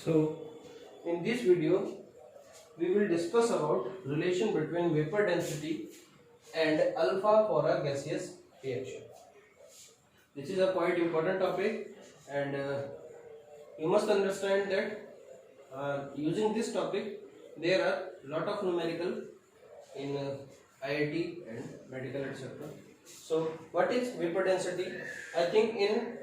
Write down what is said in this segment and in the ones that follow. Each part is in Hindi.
So, in this video, we will discuss about relation between vapor density and alpha for a gaseous reaction. This is a quite important topic, and you must understand that using this topic, there are lot of numerical in IIT and medical etc. So, what is vapor density? I think in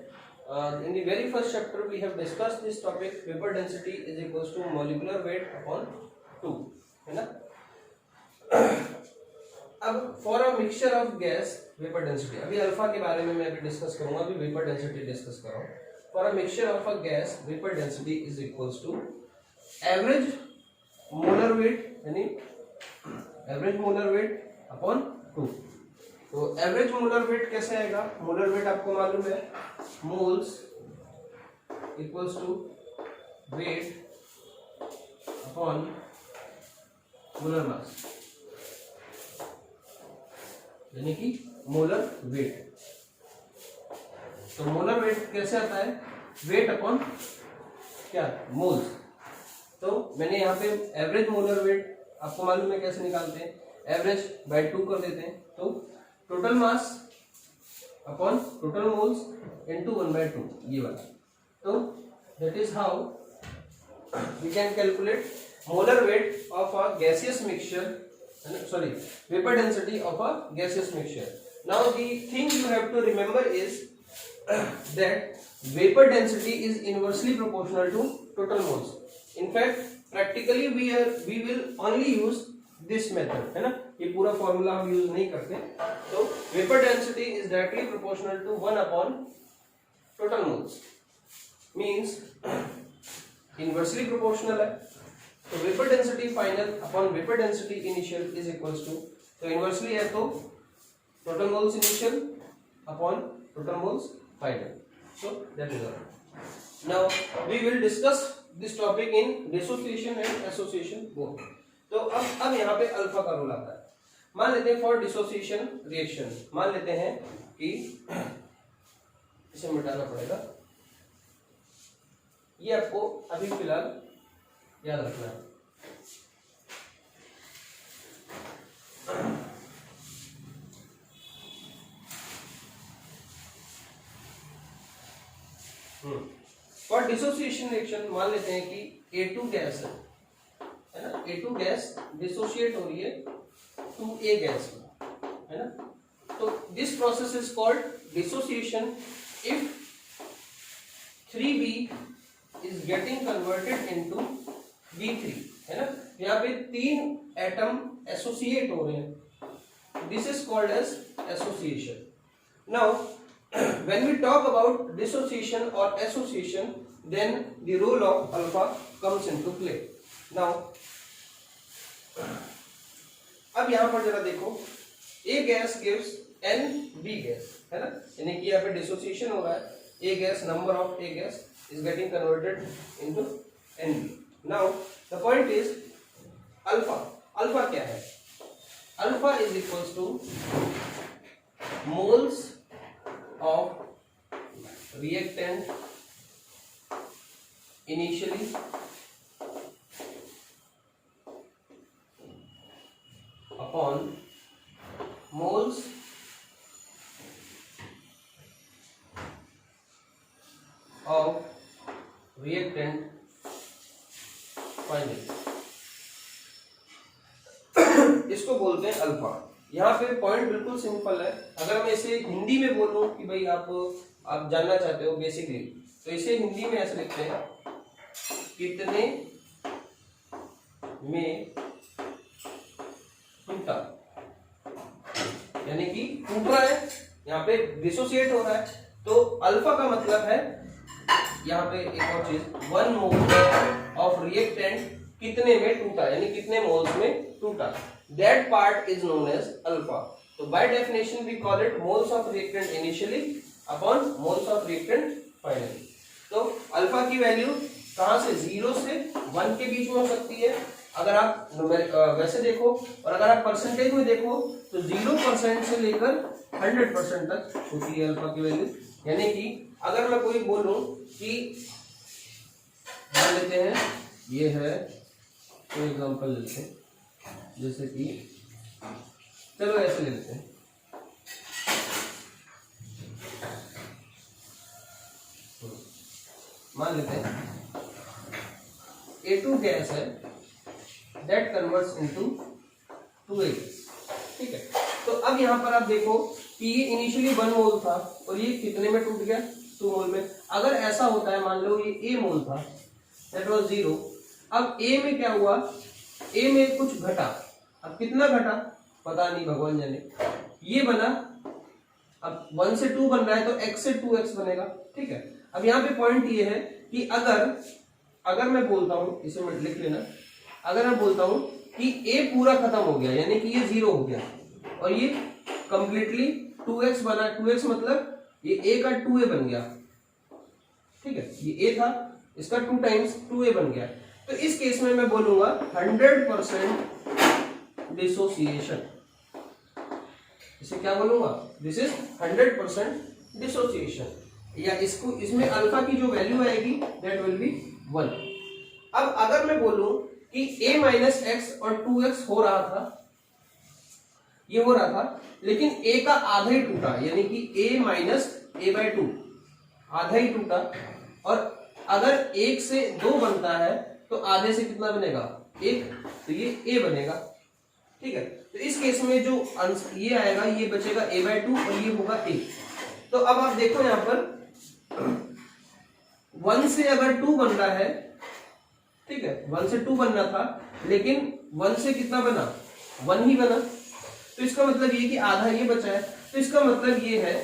the very first chapter we have discussed this topic. Vapor density is equals to molecular weight upon 2, है ना? अब for a mixture of gas vapour density, अभी अल्फा के बारे में मैं अभी डिस्कस करूंगा, अभी वेपर डेंसिटी डिस्कस कर रहा हूँ. For a mixture of a gas vapour density is equals to average molar weight, यानी एवरेज मोलर वेट अपॉन 2. तो एवरेज मोलर वेट कैसे आएगा? मोलर वेट आपको मालूम है, moles equals to weight upon molar mass, यानी कि मोलर वेट. तो मोलर वेट कैसे आता है? वेट अपॉन क्या? मोल्स. तो मैंने यहाँ पे एवरेज मोलर वेट आपको मालूम है कैसे निकालते हैं, एवरेज बाय 2 कर देते हैं. तो total mass upon total moles into 1/2, ये वाला. तो that is how we can calculate molar weight of a gaseous mixture, sorry, vapor density of a gaseous mixture. Now the thing you have to remember is that vapor density is inversely proportional to total moles. In fact, practically we will only use this method, है ना? ये पूरा फॉर्मूला हम यूज नहीं करते. तो vapor density is directly proportional to 1 upon total moles, means inversely proportional है. तो vapour density final upon vapour density initial is equals to, तो इनवर्सली है तो total moles initial upon total moles final. So that is all. Now we will discuss this topic in dissociation and association both. तो अब यहाँ पे अल्फा का रोल आता है. मान लेते हैं फॉर डिसोसिएशन रिएक्शन, मान लेते हैं कि इसे मिटाना पड़ेगा. ये आपको अभी फिलहाल याद रखना है. फॉर डिसोसिएशन रिएक्शन मान लेते हैं कि A2 गैस है ना, A2 गैस डिसोशिएट हो रही है 2A गैस में, है ना. तो this process is called dissociation if 3B is getting converted into B3, है ना. यहाँ पे 3 एटम एसोसिएट हो रहे हैं. This is called as association. Now when we talk about dissociation or association, then the role of alpha comes into play. Now अब यहाँ पर जरा देखो, A gas gives N B gas, है ना, यानी कि यहाँ पे डिसोसिएशन हो रहा है. A gas, number of A gas is getting converted into NB. Now the point is alpha. Alpha क्या है? Alpha is equals to moles of reactant initially upon moles of reactant finally. इसको बोलते हैं अल्फा. यहाँ पे पॉइंट बिल्कुल सिंपल है. अगर मैं इसे हिंदी में बोलूं कि भाई आप जानना चाहते हो बेसिकली, तो इसे हिंदी में ऐसे लिखते हैं, कितने में टूटा, यानी कि टूट रहा है, यहाँ पे डिसोसिएट हो रहा है. तो अल्फा का मतलब है यहाँ पे एक और चीज, 1 मोल ऑफ रिएक्टेंट कितने में टूटा, यानी कितने मोल्स में टूटा. That part is known as alpha. So by definition we call it moles of reactant initially upon moles of reactant finally. तो अल्फा की वैल्यू कहाँ से 0 से 1 के बीच में हो सकती है. अगर आप वैसे देखो और अगर आप परसेंटेज में देखो तो 0% से लेकर 100% तक होती है अल्फा की वैल्यू. यानी कि अगर मैं कोई बोलूं कि मान लेते हैं ये है, कोई एग्जांपल लेते हैं, जैसे कि चलो ऐसे ले लेते हैं, मान लेते हैं A2 गैस है दैट कन्वर्ट्स इनटू 2A, ठीक है। तो अब यहाँ पर आप देखो कि ये इनिशियली 1 मोल था और ये कितने में टूट गया, 2 मोल में। अगर ऐसा होता है, मान लो ये A मोल था दैट वाज 0, अब A में क्या हुआ, A में कुछ घटा, अब कितना घटा पता नहीं, भगवान जाने, ये बना, अब 1 से 2 बन रहा है तो x से 2x बनेगा, ठीक है। अब यहाँ पे पॉइंट ये है कि अगर मैं बोलता हूँ, इसे मैं लिख लेना, अगर मैं बोलता हूँ कि A पूरा खत्म हो गया, यानी कि ये 0 हो गया और ये कंप्लीटली 2x बना, 2x मतलब ये A का 2A बन गया, ठीक है, ये A था, इसका 2 टाइम्स 2A बन गया, तो इस केस में मैं बोलूंगा 100% डिसोसिएशन। इसे क्या बोलूंगा, दिस इज 100% डिसोसिएशन, या इसको, इसमें अल्फा की जो वैल्यू आएगी दैट विल बी 1। अब अगर मैं बोलूं कि a माइनस एक्स और 2x हो रहा था, ये हो रहा था, लेकिन a का आधा ही टूटा, यानी कि a माइनस a/2 आधा ही टूटा, और अगर 1 से 2 बनता है तो आधे से कितना बनेगा, 1, तो ये a बनेगा, ठीक है। तो इस केस में जो ये आएगा, ये बचेगा a/2 और ये होगा a। तो अब आप देखो यहां पर 1 से अगर 2 बन रहा है, ठीक है, 1 से 2 बनना था, लेकिन 1 से कितना बना, 1 ही बना, तो इसका मतलब ये कि आधा ये बचा है, तो इसका मतलब ये है,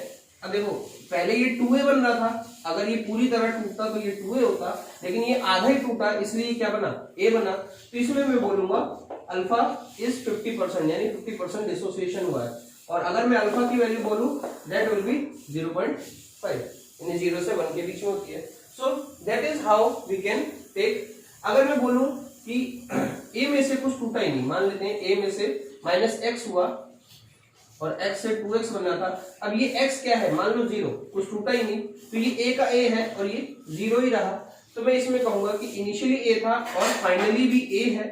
अब देखो पहले ये 2a बन रहा था, अगर ये पूरी तरह टूटता तो ये 2a होता, लेकिन ये आधा ही टूटा, इसलिए क्या बना, a बना। तो इसमें मैं बोलूंगा अल्फा इज 50%, यानी 50% डिसोसिएशन हुआ है, और अगर मैं अल्फा की वैल्यू बोलूं दैट विल बी 0.5, यानी 0 से 1 के बीच में होती है। So that is how we can take. अगर मैं बोलूं कि a में से कुछ टूटा ही नहीं, मान लेते हैं a में से -x हुआ और x से 2x बनना था, अब ये x क्या है, मान लो 0, कुछ टूटा ही नहीं, तो ये a का a है और ये 0 ही रहा, तो मैं इसमें कहूंगा कि इनिशियली a था और फाइनली भी a है,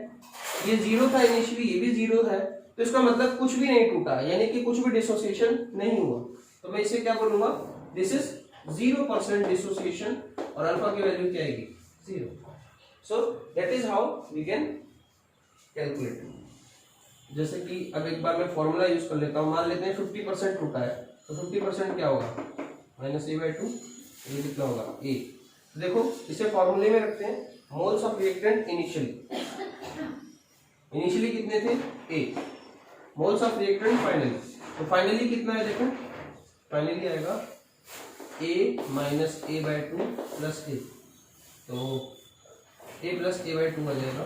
ये 0 था इनिशियली, ये भी 0 है, तो इसका मतलब कुछ भी नहीं टूटा, यानी कि कुछ भी डिसोसिएशन नहीं हुआ, तो मैं इसे क्या बोलूंगा, दिस इज 0% डिसोसिएशन, और अल्फा की वैल्यू क्या आएगी, 0। So that is how we can calculate. जैसे कि अब एक बार मैं फॉर्मूला यूज कर लेता हूँ, मान लेते हैं 50% टूटा है, तो 50% क्या होगा, -a/2, ये कितना होगा, a। देखो इसे फॉर्मूले में रखते हैं, मोल्स ऑफ रिएक्टेंट इनिशियली कितने थे, a, moles of reactant finally, तो फाइनली कितना है, देखो फाइनली आएगा a minus a/2 plus a, तो a प्लस a/2 आ जाएगा,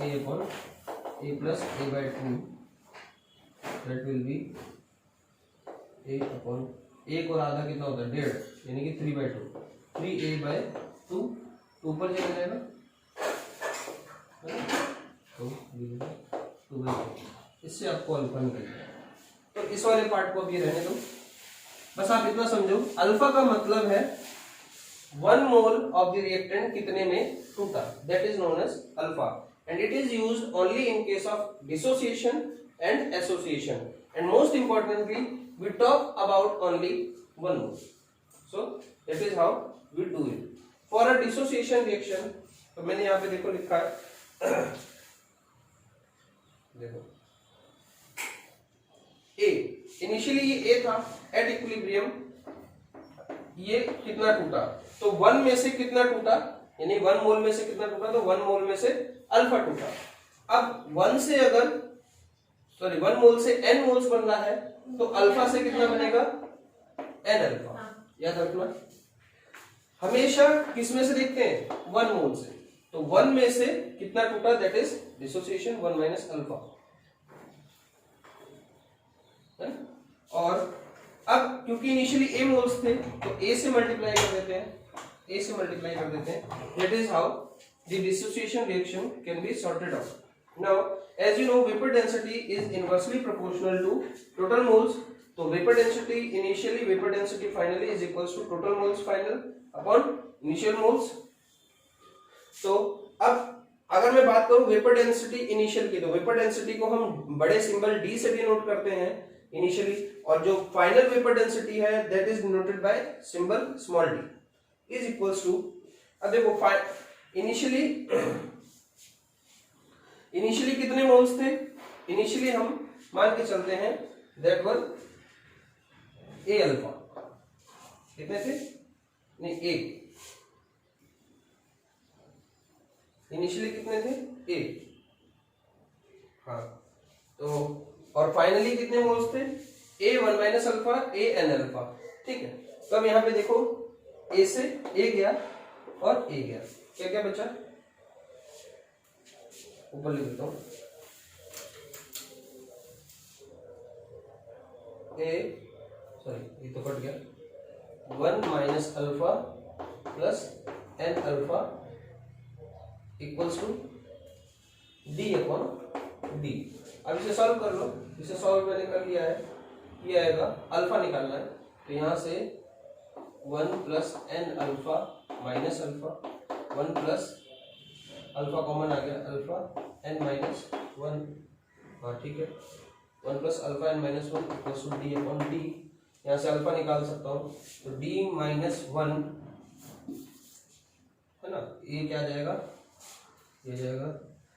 a plus a/2 that will be a/, 1 और आधा कितना होता है, 1.5, यानी कि 3/2, 3a/2, तो ऊपर चला जाएगा तो 2/2, इससे आपको अल्फा निकल जाएगा। तो इस वाले पार्ट को अब ये रहने दो, बस आप इतना समझो, अल्फा का मतलब है 1 मोल ऑफ द रिएक्टेंट कितने में टूटा, that is known as alpha, and it is used only in case of dissociation and association, and most importantly we talk about only 1 mole. So that is how we do it for a dissociation reaction। तो मैंने यहाँ पे देखो लिखा है देखो A, इनिशियली ये A था, एट इक्विलिब्रियम ये कितना टूटा, तो 1 में से कितना टूटा, यानी 1 मोल में से कितना टूटा, तो 1 मोल में से अल्फा टूटा। अब 1 मोल से n मोल्स बन रहा है, तो अल्फा से कितना बनेगा, n अल्फा। याद रखना हमेशा किस में से देखते हैं, 1 मोल से, तो 1 में से कितना टूटा, that is dissociation 1 minus alpha. और अब क्योंकि इनिशियली a मोल्स थे, तो a से मल्टीप्लाई कर देते हैं, that is how the dissociation reaction can be sorted out. Now as you know, vapor density is inversely proportional to total moles, so vapor density initially, vapor density finally is equals to total moles final upon initial moles, तो अब अगर मैं बात करूं वेपर डेंसिटी इनिशियल की, तो वेपर डेंसिटी को हम बड़े सिंबल डी से डिनोट करते हैं इनिशियली, और जो फाइनल वेपर डेंसिटी है that is denoted by symbol small D is equals to, अब देखो इनिशियली कितने मोल्स थे, इनिशियली हम मान के चलते हैं दैट वन ए अल्फा, कितने थे, नहीं ए, इनिशियली कितने थे ए, हाँ, तो और फाइनली कितने मोल्स थे, ए one minus alpha A N alpha, ठीक है। तो अब यहाँ पे देखो ए से ए गया और ए गया, क्या क्या बचा, ऊपर लिख देता हूं, ए सॉरी ये तो कट गया, one minus alpha plus N alpha equals to D upon D. अब इसे सॉल्व कर लो, इसे सॉल्व मैंने कर लिया है, ये आएगा अल्फा निकालना है, तो यहाँ से one plus N alpha minus alpha, one plus alpha common आ गया, अल्फा एन माइनस वन, हाँ ठीक है, one plus alpha n minus one equals to D upon d, यहाँ से अल्फा निकाल सकता हूँ, तो डी माइनस वन है ना, ये क्या जाएगा, ये जाएगा,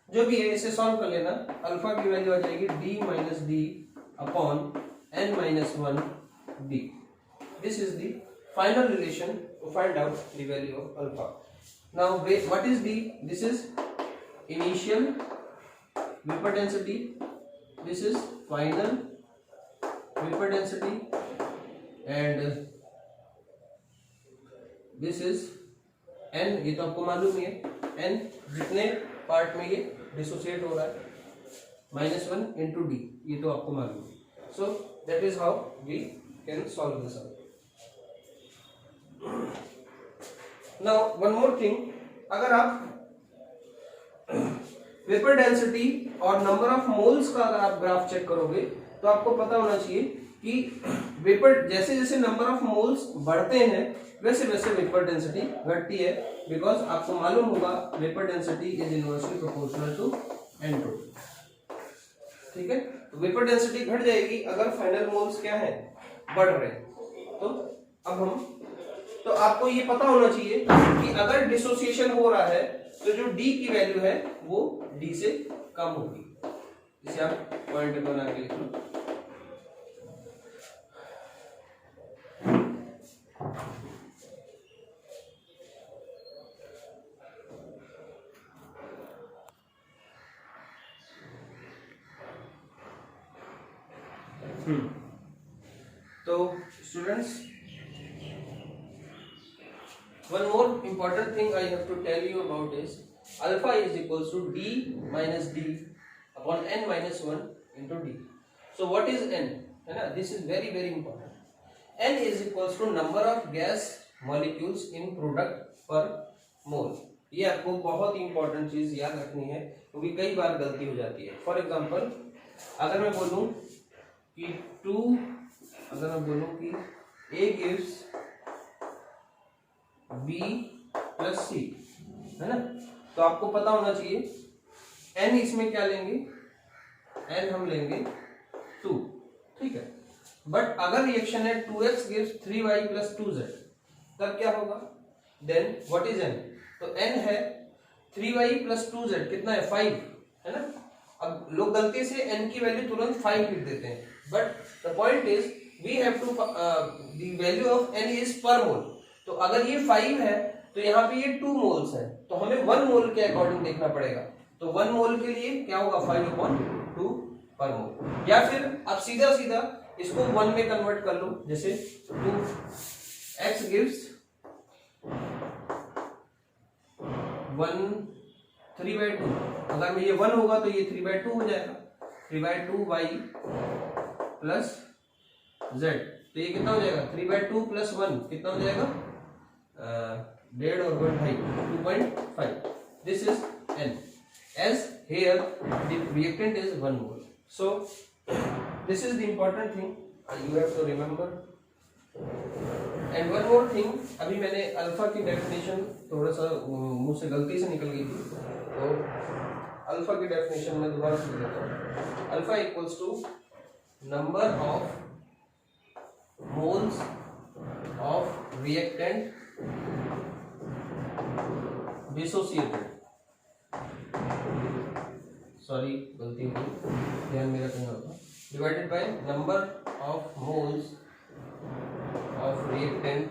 जो भी है इसे सॉल्व कर लेना, अल्फा की वैल्यू आ जाएगी D minus D upon N minus one D, this is the final relation to find out the value of alpha. Now what is D, this is initial vapour density, this is final vapour density and this is N, ये तो आपको मालूम ही है, एन जितने पार्ट में ये डिसोसिएट हो रहा है, माइनस वन इंटू डी, ये तो आपको मालूम है। So that is how we can solve this out. Now one more thing, अगर आप वेपर डेंसिटी और नंबर ऑफ मोल्स का अगर आप ग्राफ चेक करोगे तो आपको पता होना चाहिए कि वेपर जैसे जैसे नंबर ऑफ मोल्स बढ़ते हैं वैसे वैसे वेपर डेंसिटी घटती है, बिकॉज आपको मालूम होगा vapour density is inversely proportional to entropy, ठीक है। तो वेपर डेंसिटी घट जाएगी अगर फाइनल मोल्स क्या है, बढ़ रहे हैं। तो अब हम, तो आपको ये पता होना चाहिए कि अगर डिसोसिएशन हो रहा है तो जो डी की वैल्यू है वो डी से कम होगी, इसे आप पॉइंट बना के लिख लो। तो students, one more important thing I have to tell you about is alpha is equals to d minus d upon n minus 1 into d. So what is n? है ना, this is very very important. n is equals to number of gas molecules in product per mole. ये आपको बहुत ही इंपॉर्टेंट चीज याद रखनी है क्योंकि कई बार गलती हो जाती है। फॉर एग्जांपल अगर मैं बोलूं कि अगर मैं बोलूं कि A gives B plus C, है ना, तो आपको पता होना चाहिए n इसमें क्या लेंगे, n हम लेंगे 2, ठीक है। बट अगर रिएक्शन है 2x gives 3y plus 2z, तब क्या होगा, देन व्हाट इज n, तो n है 3y प्लस 2z, कितना है 5, है ना। अब लोग गलती से n की वैल्यू तुरंत 5 लिख देते हैं, but the point is we have to the value of n is per mole. तो अगर ये 5 है तो यहाँ पे ये 2 मोल्स है, तो हमें 1 मोल के अकॉर्डिंग देखना पड़ेगा। तो 1 मोल के लिए क्या होगा 5/2 पर मोल, या फिर आप सीधा सीधा इसको 1 में कन्वर्ट कर लो, जैसे 2x गिव्स 3/2, अगर में ये 1 होगा तो ये 3/2 हो जाएगा, 3/2y प्लस z, तो ये कितना हो जाएगा 3/2 प्लस 1 कितना हो जाएगा 1.5 और 2.5, this is n, as here the reactant is 1 mole. So this is the important thing you have to remember and one more thing, अभी मैंने अल्फा की डेफिनेशन थोड़ा सा मुंह से गलती से निकल गई थी, तो अल्फा की डेफिनेशन में दोबारा से देता हूँ। Alpha equals to number of moles of reactant dissociated, sorry गलती हो गई, ध्यान मेरा कहीं और था, divided by number of moles of reactant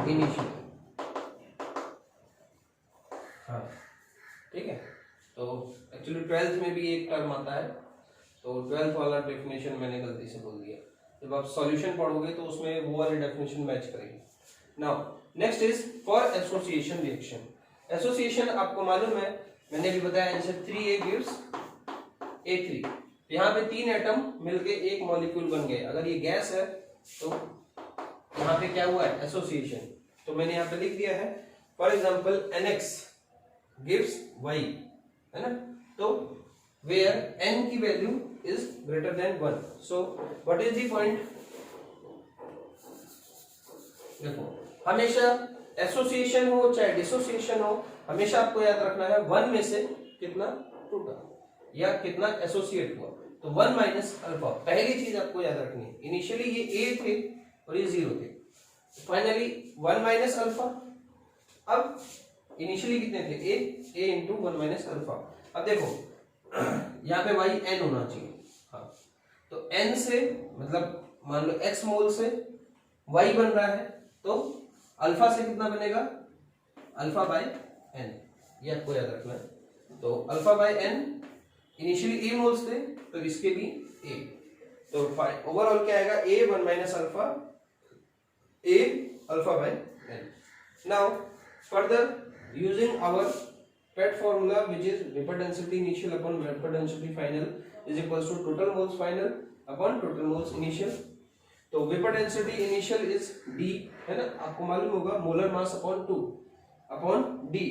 initial. हाँ ठीक है, तो एक्चुअली 12th में भी एक टर्म आता है, तो 12th वाला डेफिनेशन मैंने गलती से बोल दिया, जब आप सॉल्यूशन पढ़ोगे तो उसमें वो वाली डेफिनेशन मैच करेगी। Now next is for association reaction. Association आपको मालूम है, मैंने भी बताया, जैसे 3A gives A3, यहाँ पे 3 एटम मिलके एक मॉलिक्यूल बन गए। अगर ये गैस है तो यहाँ पे क्या हुआ है, एसोसिएशन। तो मैंने यहाँ पे लिख दिया है, for example NX gives Y, है ना, तो वेयर N की value is greater than 1। So what is the point, देखो हमेशा एसोसिएशन हो चाहे डिसोसिएशन हो, हमेशा आपको याद रखना है 1 में से कितना टूटा या कितना एसोसिएट हुआ। तो 1 माइनस अल्फा, पहली चीज आपको याद रखनी है। इनिशियली ये A थे और ये 0 थे, फाइनली 1 माइनस अल्फा। अब इनिशियली कितने थे, A इंटू 1 माइनस अल्फा। अब देखो यहाँ पे y n होना चाहिए, हाँ, तो n से मतलब मान लो x मोल से y बन रहा है, तो अल्फा से कितना बनेगा, अल्फा बाय n, ये आपको याद रखना है। तो alpha by n, initially a moles थे तो इसके भी a, तो ओवरऑल क्या आएगा, a 1 minus alpha, a alpha by n। Now further using our PET formula, which is vapor density initial upon vapor density final is equals to total moles final upon total moles initial। तो vapor density initial is D, है ना, आपको मालूम होगा, molar mass upon 2 upon D,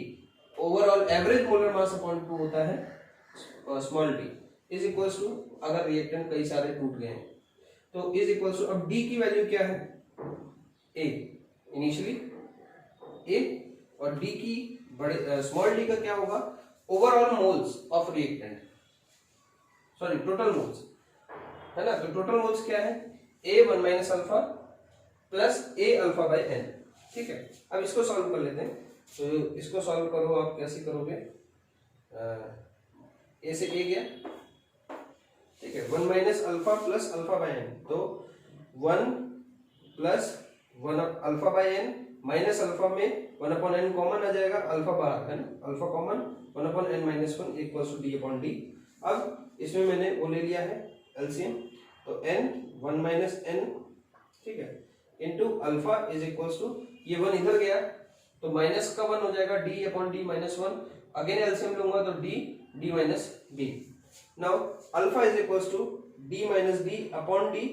overall average molar mass upon 2 होता है small d, is equals to, अगर रिएक्टेंट कई सारे टूट गए हैं तो इज इक्वल्स टू, अब D की वैल्यू क्या है, A, इनिशियली A, और D की बड़े स्मॉल d का क्या होगा, overall moles of reactant, sorry total moles, है ना। तो टोटल मोल्स क्या है, A 1 minus alpha plus A alpha by n, ठीक है। अब इसको सॉल्व कर लेते हैं, तो इसको सॉल्व करो, आप कैसे करोगे, A से A गया, ठीक है, 1 minus alpha plus alpha by n, तो 1 plus 1 alpha by n minus alpha में 1 अपॉन n कॉमन आ जाएगा, अल्फा बाहर है ना, alpha common, 1 upon n minus 1 equals to d upon d। अब इसमें मैंने वो ले लिया है एलसीएम, तो n 1 माइनस n, ठीक है, into alpha is equals to, ये 1 इधर गया तो माइनस का 1 हो जाएगा, d upon d minus 1, again LCM लूंगा तो d minus d। Now alpha is equals to d minus d upon d,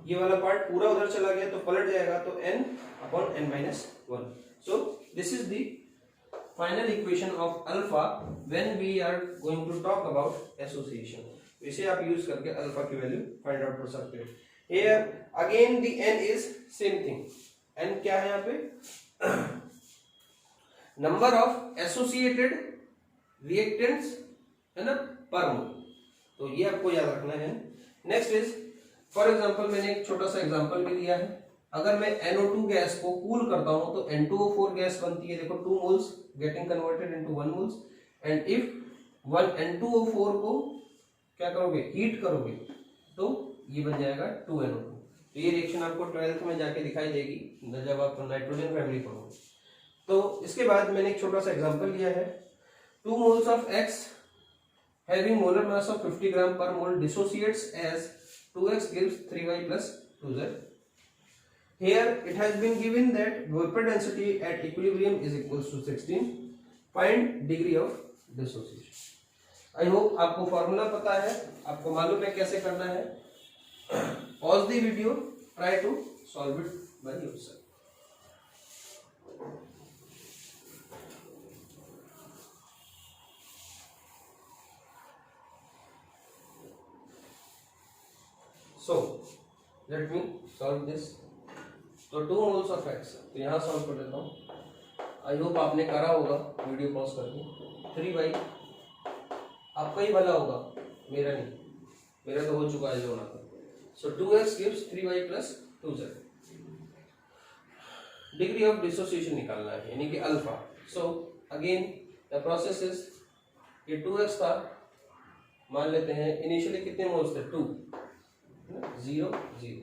ये वाला पार्ट पूरा उधर चला गया तो पलट जाएगा, तो n upon n minus 1। So this is the final equation of alpha when we are going to talk about association। इसे आप यूज करके अल्फा की वैल्यू फाइंड आउट कर सकते हो। Here again the n is same thing, n क्या है यहाँ पे, नंबर ऑफ एसोसिएटेड रिएक्टेंट्स, है ना, पर मोल, तो ये आपको याद रखना है। नेक्स्ट इज, फॉर एग्जांपल मैंने एक छोटा सा एग्जांपल भी दिया है, अगर मैं NO2 गैस को कूल करता हूं तो N2O4 गैस बनती है, देखो 2 moles getting converted into 1 moles, and if 1 N2O4 को क्या करोगे, हीट करोगे, तो ये बन जाएगा 2NO2। तो ये रिएक्शन आपको 12th में जाके दिखाई देगी जब आप नाइट्रोजन फैमिली पढ़ोगे। तो इसके बाद मैंने एक छोटा सा एग्जांपल लिया है, 2 moles of X having molar mass of 50 gram per mole dissociates as 2X gives 3Y plus 2Z। Here it has been given that vapor density at equilibrium is equals to 16. Find degree of dissociation। I hope आपको फॉर्मूला पता है, आपको मालूम है कैसे करना है। Pause the video, try to solve it by yourself। So let me solve this. तो 2 मोल्स ऑफ x, तो यहाँ सॉल्व कर देता हूँ। आई होप आपने करा होगा वीडियो पॉज करके। 3y आपका ही भला होगा, मेरा नहीं, मेरा तो हो चुका है जो होना था। सो 2x gives 3y plus 2z। Degree of dissociation निकालना है यानी कि alpha. So again the process is, ये 2x था, मान लेते हैं इनिशियली कितने मोल्स थे 2, 0 0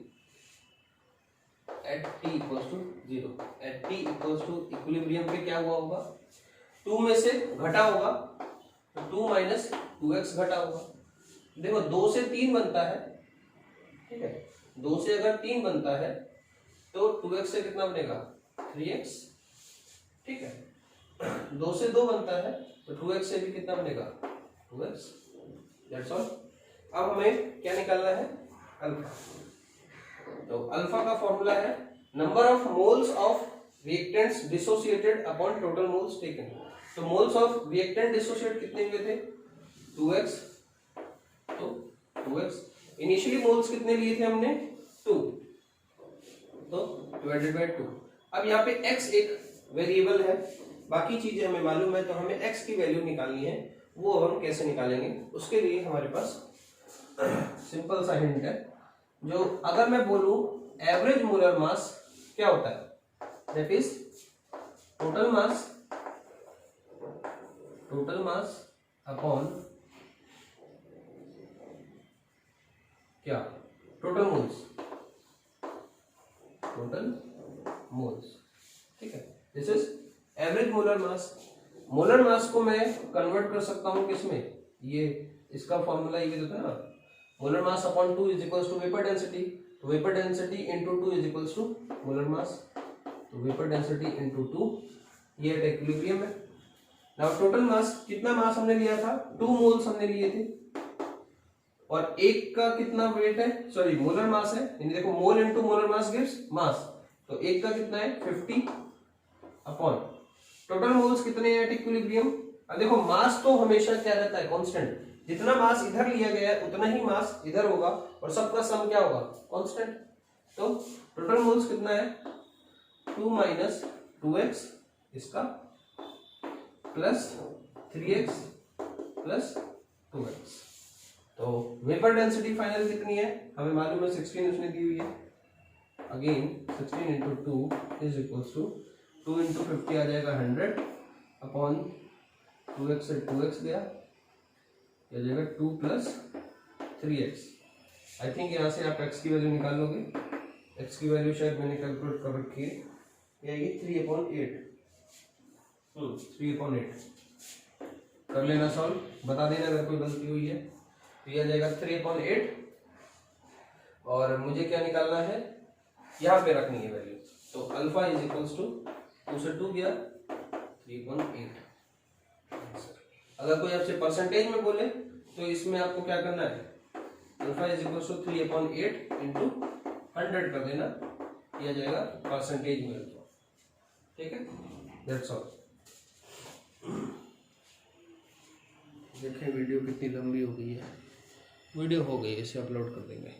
at t equals to 0, at t equals to equilibrium पे क्या हुआ होगा, 2 में से घटा होगा तो 2 माइनस 2x घटा होगा। देखो 2 से 3 बनता है, ठीक है, 2 से अगर 3 बनता है तो 2x से कितना बनेगा 3x, ठीक है। 2 से 2 बनता है तो 2x से भी कितना बनेगा 2x, दैट्स ऑल। अब हमें क्या निकालना है अल्फा। तो अल्फा का फॉर्मूला है number of moles of reactants dissociated upon total moles taken. तो मोल्स ऑफ रिएक्टेंट डिसोसिएट कितने हुए थे 2x, तो 2x। इनिशियली मोल्स कितने लिए थे हमने 2, तो डिवाइडेड बाय 2। अब यहाँ पे x एक वेरिएबल है, बाकी चीजें हमें मालूम है, तो हमें x की वैल्यू निकालनी है। वो हम कैसे निकालेंगे, उसके लिए हमारे पास सिंपल सा हिंट है। जो अगर मैं बोलूं एवरेज मोलर मास क्या होता है, that is total mass upon क्या, टोटल मोल्स, ठीक है। This is average molar mass. Molar mass को मैं कन्वर्ट कर सकता हूं किसमें, ये इसका फॉर्मूला ये देता है ना, molar mass upon 2 is equals to vapour density. तो vapour density into 2 is equals to molar mass. तो वेपर डेंसिटी इनटू 2, ये एट इक्विलिब्रियम है। नाउ टोटल मास, कितना मास हमने लिया था 2 मोल्स हमने लिए थे, और एक का कितना वेट है, सॉरी मोलर मास है, यानी देखो मोल इनटू मोलर मास गिव्स मास। तो एक का कितना है 50 अपॉन टोटल मोल्स कितने हैं एट इक्विलिब्रियम। अब देखो मास तो हमेशा क्या रहता है कांस्टेंट, जितना मास इधर लिया गया है उतना ही मास इधर होगा, और सबका सम क्या होगा कांस्टेंट। तो टोटल मोल्स कितना है 2 माइनस 2x इसका प्लस 3x प्लस 2x। तो वेपर डेंसिटी फाइनल कितनी है हमें मालूम है 16 उसने दी हुई है। Again 16 into 2 is equals to 2 into 50 आ जाएगा 100 अपॉन 2x से 2x गया, यह जाएगा 2 प्लस 3x। आई थिंक यहाँ से आप x की वैल्यू निकाल लोगे, x की वैल्यू शायद मैंने कैलकुलेट कर रखी है, ये आएगी 3/8। 3/8 कर लेना सॉल्व, बता देना अगर कोई गलती हुई है। तो यह जाएगा 3/8, और मुझे क्या निकालना है, यहाँ पे रखनी है वैल्यू। तो अल्फा इज इक्वल्स टू 2 से 2 गया 3/8। अगर कोई आपसे परसेंटेज में बोले तो इसमें आपको क्या करना है, alpha is equals to 3/8 into 100 कर देना, यह जाएगा परसेंटेज में अल्फा, ठीक है। That's all. देखें वीडियो कितनी लंबी हो गई है, वीडियो हो गई, इसे अपलोड कर देंगे।